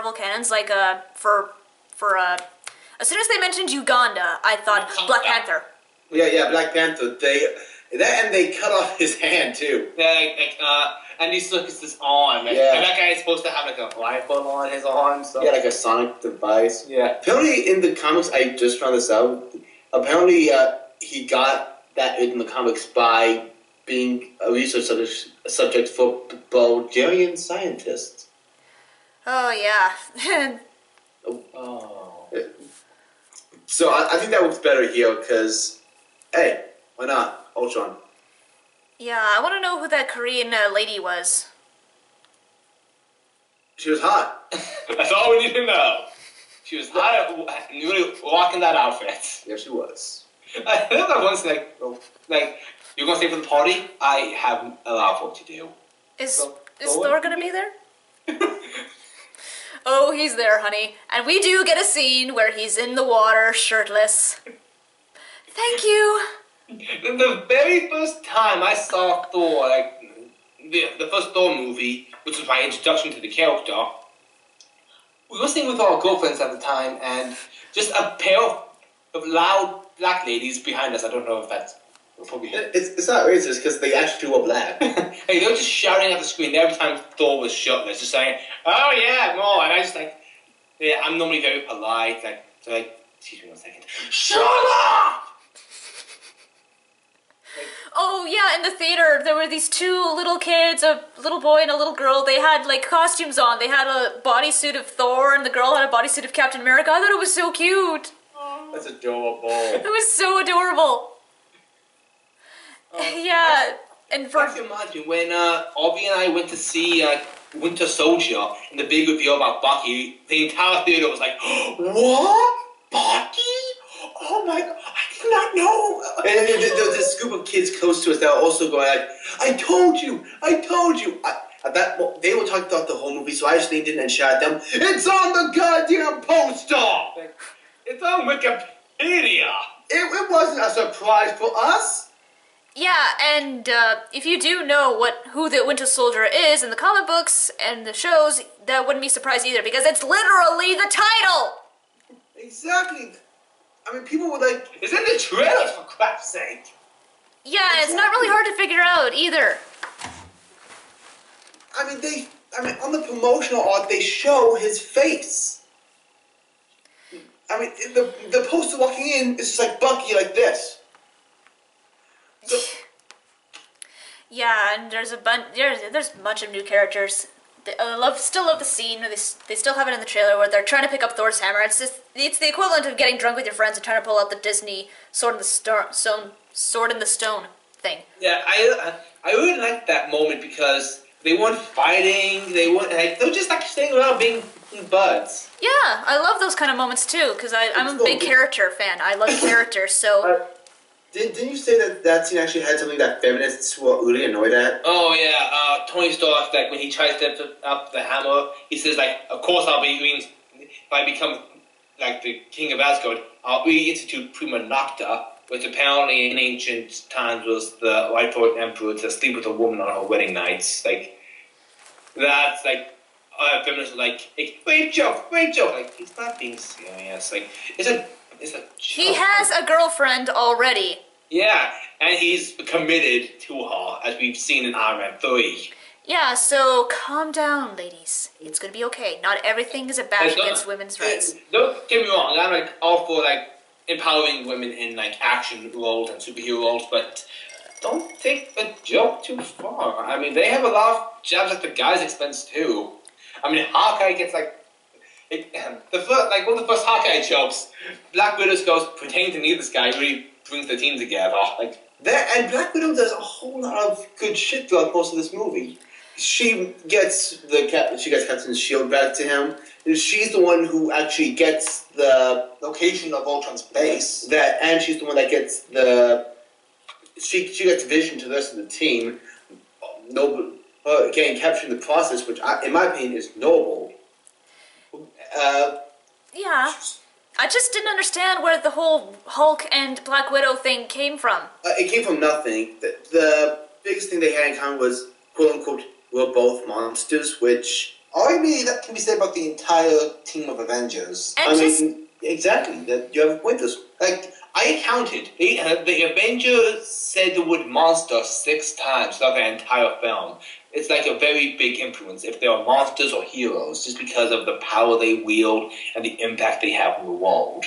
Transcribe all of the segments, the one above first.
Marvel canons. Like as soon as they mentioned Uganda, I thought Black Panther. Yeah, Black Panther. They cut off his hand too. Yeah, and he still gets his arm. And that guy is supposed to have like a rifle on his arm. So. Yeah, like a sonic device. Yeah. Apparently, in the comics, I just found this out. Apparently, he got that in the comics by being a research subject for Bulgarian scientists. Oh yeah. Oh. So I think that works better here because, hey, why not? Ultron. Yeah, I want to know who that Korean lady was. She was hot. That's all we need to know. She was hot, really rocking that outfit. Yeah, she was. I think that once, like, you're gonna stay for the party? I have a lot of work to do. Is Thor gonna be there? Oh, he's there, honey. And we do get a scene where he's in the water, shirtless. Thank you. The very first time I saw Thor, like, the first Thor movie, which was my introduction to the character, we were sitting with our girlfriends at the time, and just a pair of loud black ladies behind us. I don't know if that's probably... It's not racist, because they actually were black. Hey, they were just shouting at the screen every time Thor was shirtless, just saying, "Oh yeah, more," and I just like, yeah, I'm normally very polite, excuse me 1 second. Shut up! Oh yeah, in the theater there were these two little kids, a little boy and a little girl. They had like costumes on. They had a bodysuit of Thor and the girl had a bodysuit of Captain America. I thought it was so cute. That's adorable. It was so adorable. Yeah, and for... I can imagine when Aubrey and I went to see Winter Soldier and the big reveal about Bucky, the entire theater was like, "What? Bucky? Oh my god, I did not know." And there was this group of kids close to us that were also going like, "I told you! They were talking about the whole movie, so I just leaned in and shouted at them, "It's on the goddamn poster! It's on Wikipedia!" It wasn't a surprise for us. Yeah, and if you do know who the Winter Soldier is in the comic books and the shows, that wouldn't be surprised either, because it's literally the title! Exactly. I mean, people were like, "It's in the trailers, for crap's sake!" Yeah, and it's not really hard to figure out either. I mean, on the promotional art, they show his face. I mean, the poster walking in is just like Bucky, like this. So, yeah, and there's a there's a bunch of new characters. Still love the scene. They still have it in the trailer where they're trying to pick up Thor's hammer. It's the equivalent of getting drunk with your friends and trying to pull out the Disney Sword in the Stone thing. Yeah, I really liked that moment because they weren't fighting. They were just like staying around being buds. Yeah, I love those kind of moments too because I'm a big character fan. I love characters, so. Didn't you say that scene actually had something that feminists were really annoyed at? Oh yeah, Tony Stark, like when he tries to lift up the hammer, he says like, "Of course if I become like the king of Asgard, I'll reinstitute Prima Nocta," which apparently in ancient times was the rightful emperor to sleep with a woman on her wedding nights. Like that's like feminists are like, "Rape joke," like he's not being serious. Like it's a joke. He has a girlfriend already. Yeah, and he's committed to her, as we've seen in Iron Man 3. Yeah, so calm down, ladies. It's gonna be okay. Not everything is a bash against women's rights. Don't get me wrong, I'm like all for like empowering women in like action roles and superhero roles, but don't take the joke too far. I mean, they have a lot of jabs at the guy's expense too. I mean, Hawkeye gets like one of the first Hawkeye jokes. Black Widow goes pretending to need this guy really brings the team together. Like that, and Black Widow does a whole lot of good shit throughout most of this movie. She gets Captain's shield back to him. And she's the one who actually gets the location of Ultron's base. And she's the one that gets she gets Vision to the rest of the team. Getting captured in the process, which in my opinion is noble. Yeah. I just didn't understand where the whole Hulk and Black Widow thing came from. It came from nothing. The biggest thing they had in common was, quote-unquote, we're both monsters, which Arguably, that can be said about the entire team of Avengers. And exactly. That you have a point. Like, I counted. The Avengers said the word monster 6 times throughout the entire film. It's like a very big influence if they are monsters or heroes, just because of the power they wield and the impact they have on the world.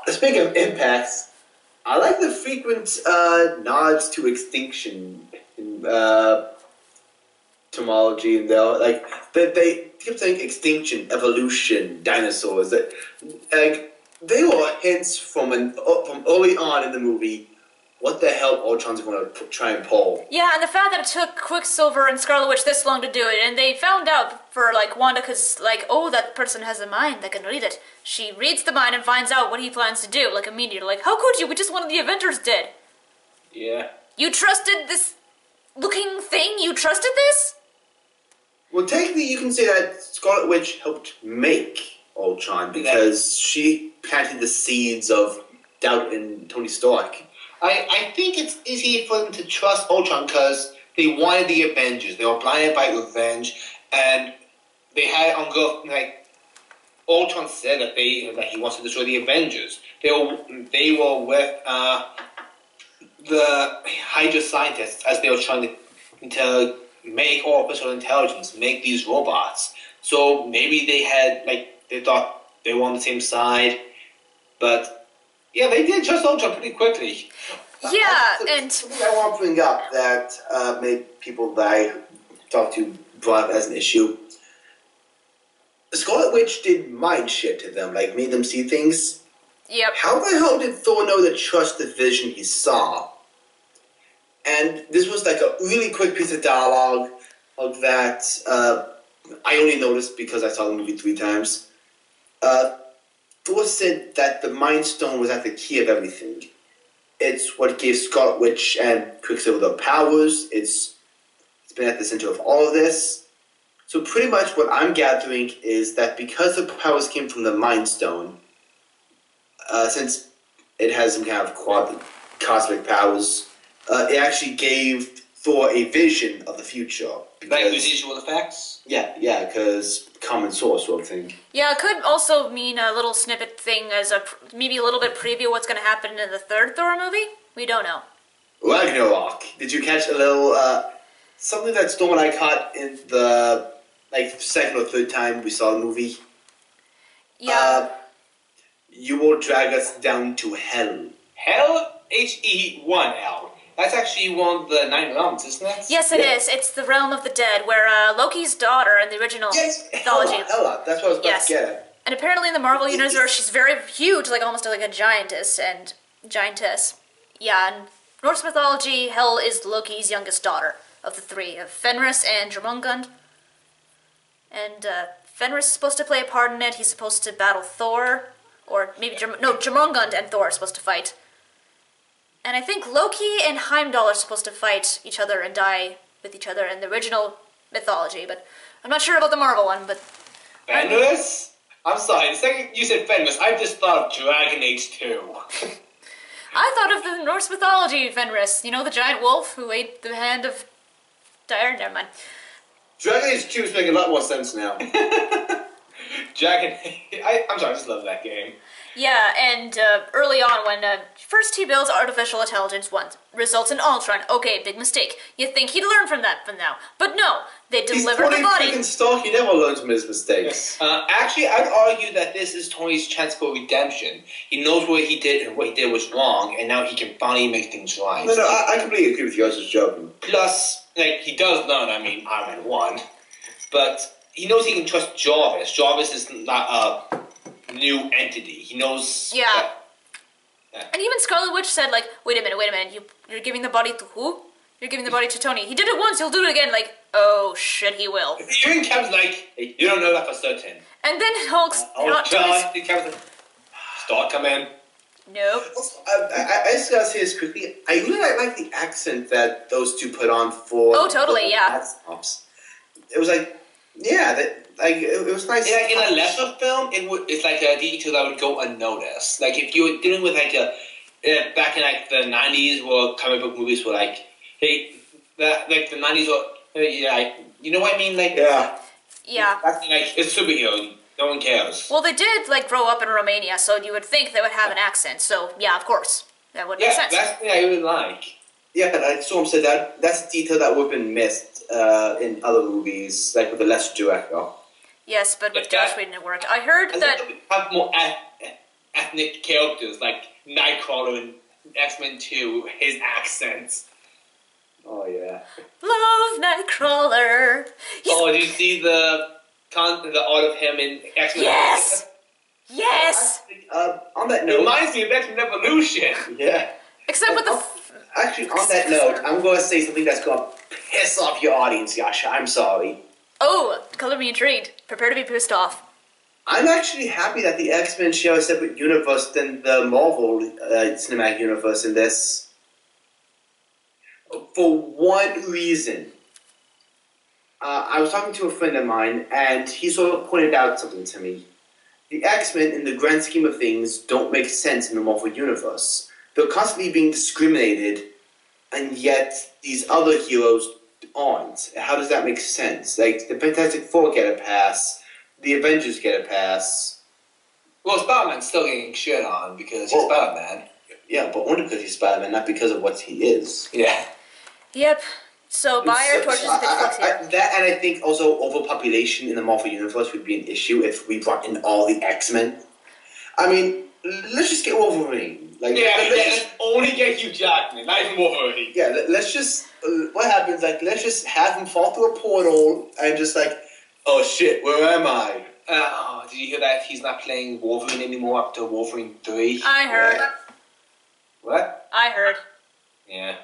speaking of impacts, I like the frequent nods to extinction in etymology, and they keep saying extinction, evolution, dinosaurs. That they were hints from early on in the movie. What the hell Ultron's going to try and pull? Yeah, and the fact that it took Quicksilver and Scarlet Witch this long to do it, and they found out for, Wanda, because, oh, that person has a mind that can read it. She reads the mind and finds out what he plans to do, immediately. How could you? We just wanted the Avengers dead. Yeah. You trusted this looking thing? You trusted this? Well, technically, you can say that Scarlet Witch helped make Ultron, because she planted the seeds of doubt in Tony Stark. I think it's easy for them to trust Ultron because they wanted the Avengers. They were blinded by revenge, and they had Ultron said that he wants to destroy the Avengers. They were with the Hydra scientists as they were trying to make artificial intelligence, make these robots. So maybe they had they thought they were on the same side, but. Yeah, they did trust Ultron pretty quickly. Yeah, and... Something I want to bring up that made people that I talked to brought up as an issue. Scarlet Witch did mind shit to them, made them see things. Yep. How the hell did Thor know to trust the vision he saw? And this was a really quick piece of dialogue that I only noticed because I saw the movie 3 times. Thor said that the Mind Stone was at the key of everything. It's what gave Scarlet Witch and Quicksilver their powers. It's been at the center of all of this. So pretty much what I'm gathering is that because the powers came from the Mind Stone, since it has some kind of cosmic powers, it actually gave Thor a vision of the future. Like visual effects? Yeah, because common source sort of thing. Yeah, it could also mean a little snippet thing as maybe a little bit preview what's going to happen in the 3rd Thor movie. We don't know. Ragnarok. Did you catch a little something that Storm and I caught in the 2nd or 3rd time we saw the movie? Yeah. You will drag us down to hell. Hell? H-E-1-L. That's actually one of the 9 realms, isn't it? Yes, it is. It's the realm of the dead, where Loki's daughter in the original mythology. Hela. That's what I was about to get at. And apparently in the Marvel universe, she's very huge, almost like a giantess. Yeah, in Norse mythology, Hel is Loki's youngest daughter of the 3, of Fenris and Jormungand. And Fenris is supposed to play a part in it. He's supposed to battle Thor, or maybe Jormungand and Thor are supposed to fight. And I think Loki and Heimdall are supposed to fight each other and die with each other in the original mythology, but I'm not sure about the Marvel one, but... Fenris? I'm sorry, the second you said Fenris, I just thought of Dragon Age 2. I thought of the Norse mythology Fenris, the giant wolf who ate the hand of... Never mind. Dragon Age 2 is making a lot more sense now. I'm sorry, I just love that game. Yeah, and early on when first he builds artificial intelligence once, results in Ultron. Okay, big mistake. You think he'd learn from that now. But no, they deliver the body. He's Tony freaking Stark, he never learns from his mistakes. Actually, I'd argue that this is Tony's chance for redemption. He knows what he did and what he did was wrong, and now he can finally make things right. No, I completely agree with you, I was just joking. Plus, he does learn, Iron Man 1, but he knows he can trust Jarvis. Jarvis is not new entity. He knows. Yeah. And even Scarlet Witch said, wait a minute, you're giving the body to who? You're giving the body to Tony. He did it once, he'll do it again. Oh shit, he will. Even Cap's hey, you don't know that for certain. And then Hulk's Cap's Stark come in. Nope. I just gotta say this quickly. I really like the accent that those two put on for. Oh, totally, yeah. It was it was nice. In a lesser film, it's a detail that would go unnoticed. If you were dealing with back in the 90s, where comic book movies were the 90s were you know what I mean? Yeah. Yeah. Like, it's superhero. No one cares. Well, they did, like, grow up in Romania, so you would think they would have an accent. So, yeah, of course. That would make sense. Yeah, that's the thing I really like. Yeah, like Storm said, that's a detail that would have been missed in other movies, like with the lesser director. Yes, but with Josh Whedon it worked. I heard that... we have more ethnic characters, like Nightcrawler in X-Men 2, his accents. Oh, yeah. Love Nightcrawler. Oh, did you see the art of him in X-Men? Yes! Yes! On that It note... reminds me of X-Men Evolution. Yeah. Except with the... Actually, on that note, I'm going to say something that's going to piss off your audience, Yasha. I'm sorry. Oh, color me intrigued. Prepare to be pissed off. I'm actually happy that the X-Men share a separate universe than the Marvel cinematic universe in this. For one reason. I was talking to a friend of mine, and he sort of pointed out something to me. The X-Men, in the grand scheme of things, don't make sense in the Marvel universe. They're constantly being discriminated, and yet these other heroes aren't. How does that make sense? Like, the Fantastic Four get a pass, the Avengers get a pass. Well, Spider-Man's still getting shit on because he's Spider-Man. Yeah, but only because he's Spider-Man, not because of what he is. Yeah. Yep. So, buy our torches and pitchforks here. That, and I think also overpopulation in the Marvel universe would be an issue if we brought in all the X-Men. I mean, let's just get Wolverine. Like, let's only get Hugh Jackman, not even Wolverine. Yeah, let's just... what happens, like, let's just have him fall through a portal and just like, oh shit, where am I? Did you hear that he's not playing Wolverine anymore after Wolverine 3? I heard. Yeah. What? I heard. Yeah.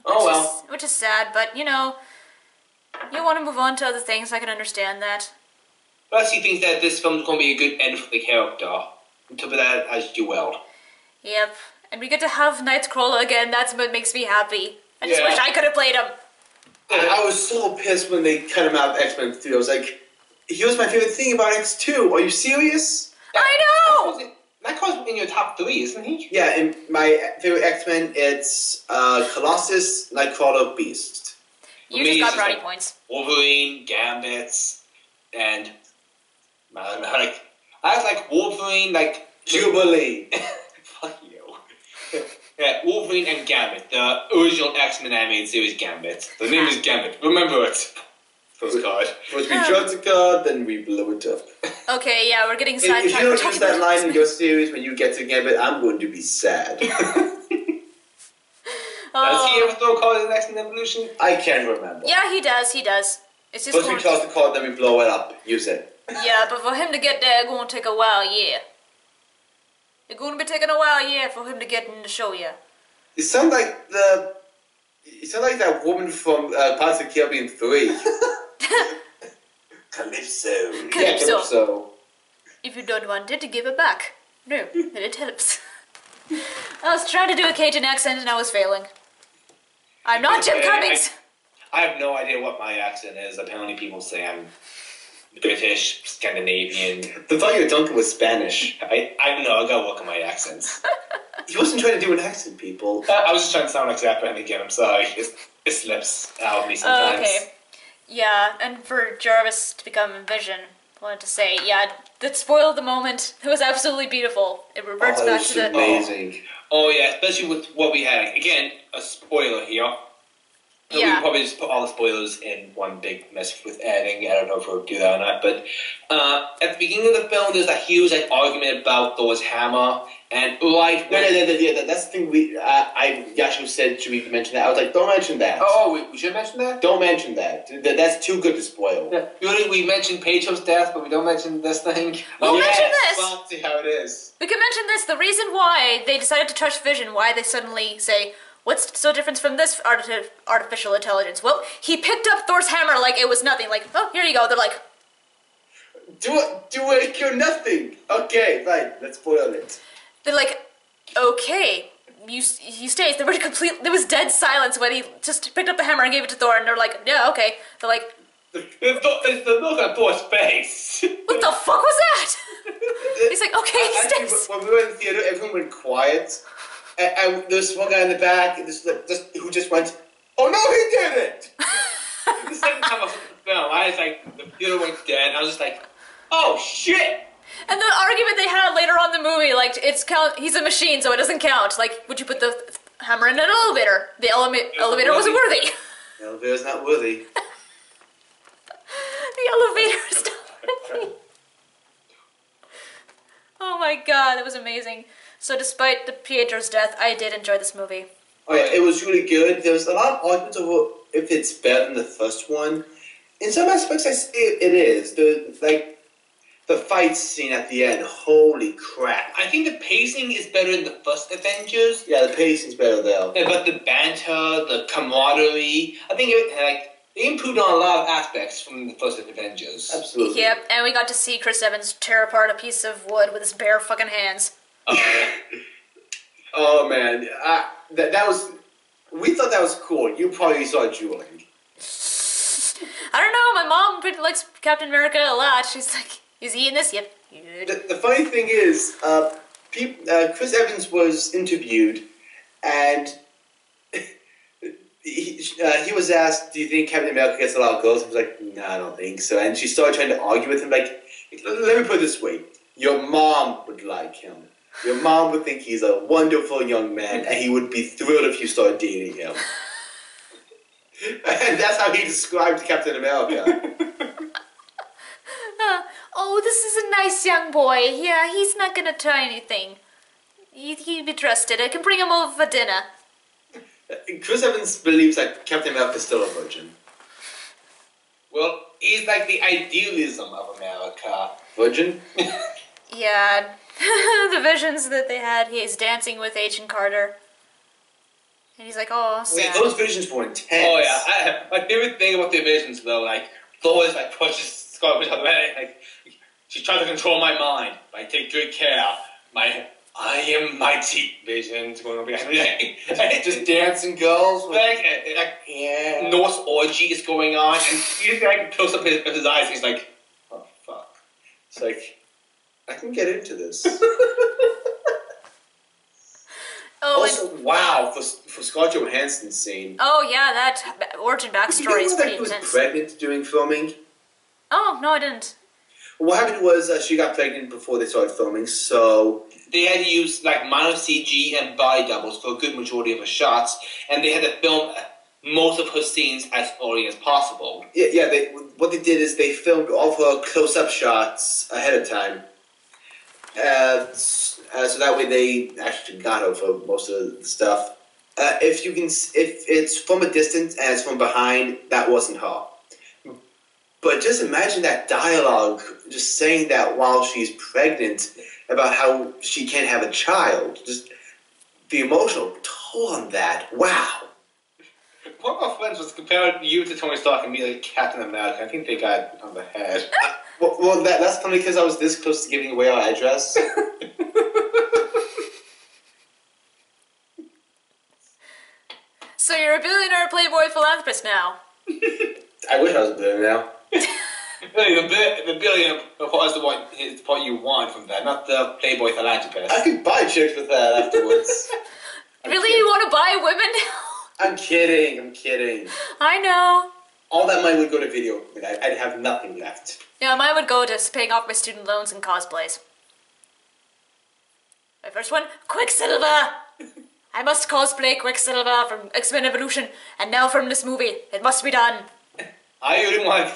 Oh well. Which is sad, but, you know, you want to move on to other things, I can understand that. Plus, he thinks that this film's going to be a good end for the character. Interpret that as you will. Yep. And we get to have Nightcrawler again, that's what makes me happy. I just wish I could have played him. I was so pissed when they cut him out of X-Men 3. I was like, he was my favorite thing about X2. Are you serious? I know! Nightcrawler's in your top 3, isn't he? Yeah, in my favorite X-Men, it's Colossus, Nightcrawler, Beast. You just got brownie points. Wolverine, Gambit, and... I like Wolverine, like... Jubilee. Fuck you. Yeah, Wolverine and Gambit, the original X-Men animated series Gambit. The name is Gambit. Remember it. Postcard. First we draw the card, then we blow it up. Okay, yeah, we're getting If sidetracked. you don't use that line in your series when you get to Gambit, I'm going to be sad. Does he ever throw cards in X-Men Evolution? I can't remember. Yeah, he does. It's just First we toss the card, then we blow it up. Use it. Yeah, but for him to get there, it's going to take a while, yeah. It's going to be taking a while, yeah, for him to get in the show, yeah. You sound like that woman from Pirates of the Caribbean 3. Calypso. Yeah, Calypso. If you don't want it, give it back. No, then it helps. I was trying to do a Cajun accent and I was failing. I'm not Jim Cummings. I have no idea what my accent is. Apparently people say I'm British, Scandinavian. The thought you were Duncan was Spanish. I know, I gotta work on my accents. He wasn't trying to do an accent, people. I was just trying to sound like Zappa again, I'm sorry. It slips out of me sometimes. Okay. Yeah, and for Jarvis to become Vision, I wanted to say, yeah, that spoiled the moment. It was absolutely beautiful. It reverts back to the... amazing. Oh yeah, especially with what we had. Again, a spoiler here. We can probably just put all the spoilers in one big mess with editing. I don't know if we'll do that or not. But at the beginning of the film, there's a huge argument about Thor's hammer. And No, that's the thing Yashu said, should we mention that? I was like, don't mention that. Oh, we should mention that? Don't mention that. That's too good to spoil. Yeah. Usually we mention Pedro's death, but we don't mention this thing. We'll mention this! Well, see how it is. We can mention this. The reason why they decided to trust Vision, why they suddenly say, what's so different from this artificial intelligence? Well, he picked up Thor's hammer like it was nothing. Like, oh, here you go. They're like... Do it, cure nothing. Okay, fine. Let's spoil it. They're like, okay, he stays. There was dead silence when he just picked up the hammer and gave it to Thor, and they're like, yeah, okay. They're like, it's the look on Thor's face. What the fuck was that? He's like, okay, he Actually, stays. when we were in the theater, everyone went quiet, and there's one guy in the back who just went, oh no, he did it! The second time film. I was like, the theater went dead. I was just like, oh shit! And the argument they had later on in the movie, like, he's a machine, so it doesn't count. Like, would you put the hammer in an elevator? The elevator wasn't worthy. The elevator's not worthy. The elevator is not worthy. Oh my god, that was amazing. So despite the Pietro's death, I did enjoy this movie. Oh yeah, it was really good. There was a lot of arguments over if it's better than the first one. In some aspects, it is. The fight scene at the end, holy crap. I think the pacing is better in the first Avengers. Yeah, the pacing's better though. Yeah, but the banter, the camaraderie, I think they improved on a lot of aspects from the first Avengers. Absolutely. Yep, and we got to see Chris Evans tear apart a piece of wood with his bare fucking hands. Oh man, that was. We thought that was cool. You probably saw drooling. I don't know. My mom pretty likes Captain America a lot. She's like, "Is he in this?" Yep. The funny thing is, Chris Evans was interviewed, and he was asked, "Do you think Captain America gets a lot of girls?" He was like, "No, I don't think so." And she started trying to argue with him, like, "Let me put it this way: your mom would like him. Your mom would think he's a wonderful young man, and he would be thrilled if you started dating him." And that's how he described Captain America. Oh, this is a nice young boy. Yeah, he's not gonna try anything. He'd be trusted. I can bring him over for dinner. Chris Evans believes that Captain America is still a virgin. Well, he's like the idealism of America. Virgin? Yeah, the visions that they had. He's dancing with Agent Carter. And he's like, oh, sad. Wait, those visions were intense. Oh yeah, my favorite thing about the visions though, like Thor is like pushes Scarlet Witch out of the way, like she's trying to control my mind. Like take good care. I am mighty visions going to be like, just dancing girls. Yeah. Norse orgy is going on, and he just like close up his eyes. And he's like, oh fuck. It's like I can get into this. Oh, also, wow, for Scarlett Johansson's scene. Oh yeah, that origin backstory is pretty Did you know that she was intense. pregnant during filming? Oh no, I didn't. What happened was she got pregnant before they started filming, so they had to use like minor CG and body doubles for a good majority of her shots, and they had to film most of her scenes as early as possible. Yeah. What they did is they filmed all of her close-up shots ahead of time, so that way they actually got her for most of the stuff. If it's from a distance and it's from behind, that wasn't her. But just imagine that dialogue, just saying that while she's pregnant, about how she can't have a child. Just the emotional toll on that. Wow. One of my friends was comparing you to Tony Stark and me like Captain America. I think they got on the head. Well, that's funny because I was this close to giving away our address. So you're a billionaire playboy philanthropist now. I wish I was a billionaire now. Really, the billion is the part you want from that, not the playboy philanthropist. I could buy chicks with that afterwards. Really, you want to buy women now? I'm kidding. I know. All that money would go to video. I'd have nothing left. Yeah, mine would go to paying off my student loans and cosplays. My first one, Quicksilver! I must cosplay Quicksilver from X-Men Evolution, and now from this movie. It must be done. I really want to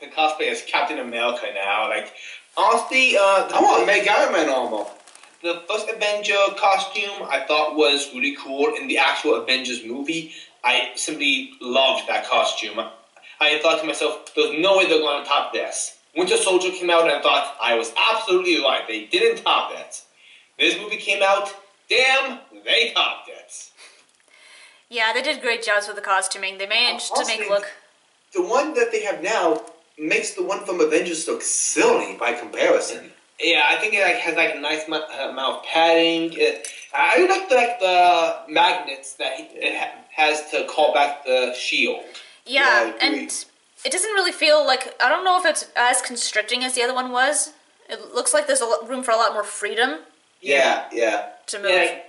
cosplay as Captain America now. Like, honestly, I want to make Iron Man armor. The first Avenger costume I thought was really cool in the actual Avengers movie. I simply loved that costume. I thought to myself, there's no way they're going to top this. Winter Soldier came out and I thought, I was absolutely right. They didn't top it. This movie came out, damn, they topped it. Yeah, they did great jobs with the costuming. They managed to make it look... The one that they have now makes the one from Avengers look silly by comparison. Yeah, I think it has a nice amount of padding. I like the magnets that it has to call back the shield. Yeah, and it doesn't really feel like... I don't know if it's as constricting as the other one was. It looks like there's room for a lot more freedom. Yeah. To move. Yeah,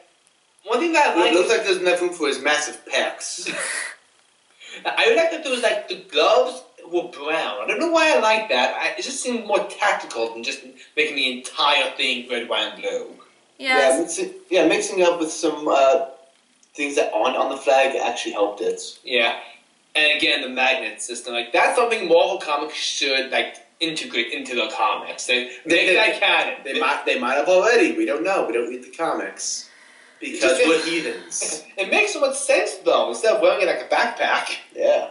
one thing that I like... It looks like there's enough room for his massive pecs. I like that there was the gloves were why I like that. It just seemed more tactical than just making the entire thing red, white, and blue. Yeah, mixing up with some things that aren't on the flag actually helped it. Yeah, and again, the magnet system, like that's something Marvel Comics should like integrate into the comics. They that canon. They might have already. We don't know. We don't read the comics because we're heathens. It makes so much sense though. Instead of wearing it like a backpack. Yeah.